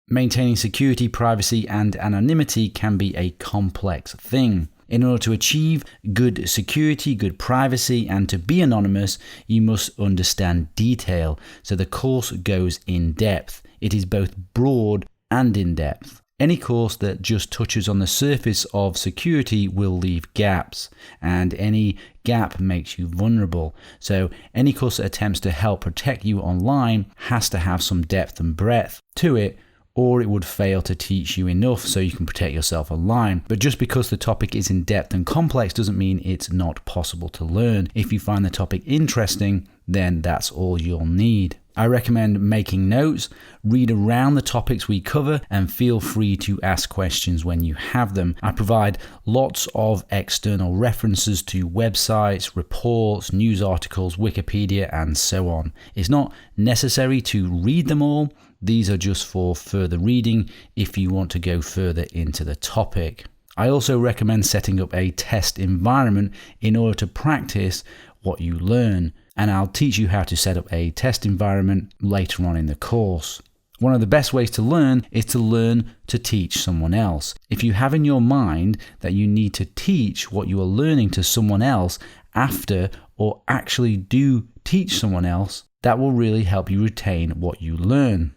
Maintaining security, privacy, and anonymity can be a complex thing. In order to achieve good security, good privacy, and to be anonymous, you must understand detail. So the course goes in depth. It is both broad and in depth. Any course that just touches on the surface of security will leave gaps, and any gap makes you vulnerable. So any course that attempts to help protect you online has to have some depth and breadth to it, or it would fail to teach you enough so you can protect yourself online. But just because the topic is in depth and complex doesn't mean it's not possible to learn. If you find the topic interesting, then that's all you'll need. I recommend making notes, read around the topics we cover, and feel free to ask questions when you have them. I provide lots of external references to websites, reports, news articles, Wikipedia, and so on. It's not necessary to read them all. These are just for further reading if you want to go further into the topic. I also recommend setting up a test environment in order to practice what you learn, and I'll teach you how to set up a test environment later on in the course. One of the best ways to learn is to learn to teach someone else. If you have in your mind that you need to teach what you are learning to someone else after, or actually do teach someone else, that will really help you retain what you learn.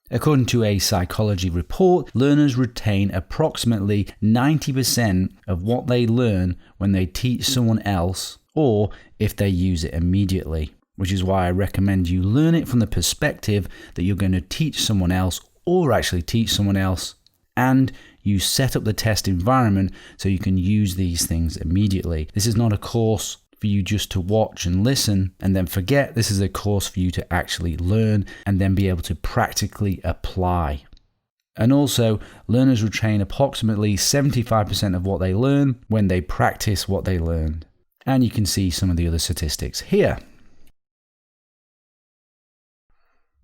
According to a psychology report, learners retain approximately 90% of what they learn when they teach someone else, or if they use it immediately, which is why I recommend you learn it from the perspective that you're going to teach someone else or actually teach someone else, and you set up the test environment so you can use these things immediately. This is not a course for you just to watch and listen and then forget. This is a course for you to actually learn and then be able to practically apply. And also, learners retain approximately 75% of what they learn when they practice what they learned. And you can see some of the other statistics here.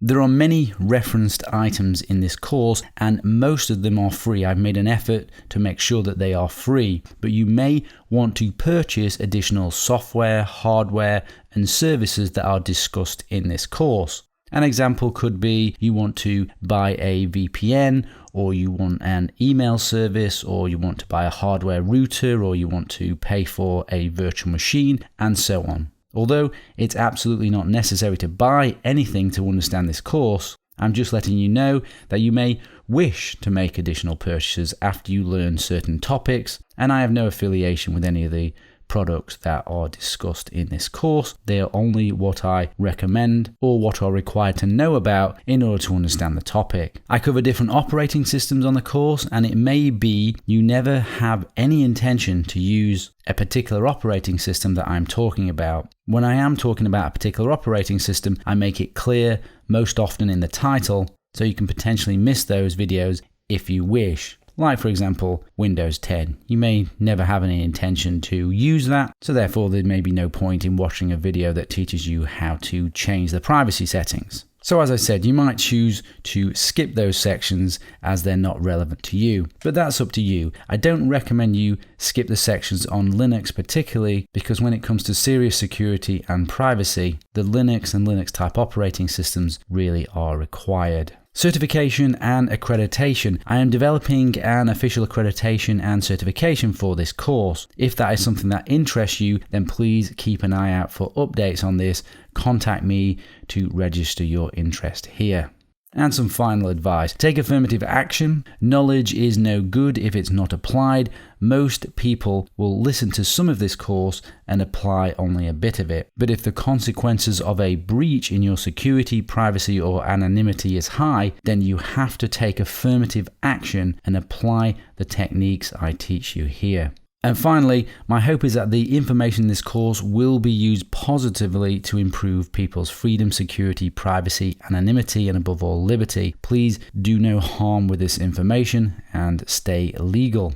There are many referenced items in this course, and most of them are free. I've made an effort to make sure that they are free, but you may want to purchase additional software, hardware, and services that are discussed in this course. An example could be you want to buy a VPN, or you want an email service, or you want to buy a hardware router, or you want to pay for a virtual machine, and so on. Although it's absolutely not necessary to buy anything to understand this course, I'm just letting you know that you may wish to make additional purchases after you learn certain topics, and I have no affiliation with any of the products that are discussed in this course. They are only what I recommend or what are required to know about in order to understand the topic. I cover different operating systems on the course, and it may be you never have any intention to use a particular operating system that I'm talking about. When I am talking about a particular operating system, I make it clear most often in the title, so you can potentially miss those videos if you wish. Like, for example, Windows 10. You may never have any intention to use that, so therefore there may be no point in watching a video that teaches you how to change the privacy settings. So as I said, you might choose to skip those sections as they're not relevant to you, but that's up to you. I don't recommend you skip the sections on Linux particularly, because when it comes to serious security and privacy, the Linux and Linux type operating systems really are required. Certification and accreditation. I am developing an official accreditation and certification for this course. If that is something that interests you, then please keep an eye out for updates on this. Contact me to register your interest here. And some final advice. Take affirmative action. Knowledge is no good if it's not applied. Most people will listen to some of this course and apply only a bit of it. But if the consequences of a breach in your security, privacy, or anonymity is high, then you have to take affirmative action and apply the techniques I teach you here. And finally, my hope is that the information in this course will be used positively to improve people's freedom, security, privacy, anonymity, and above all, liberty. Please do no harm with this information and stay legal.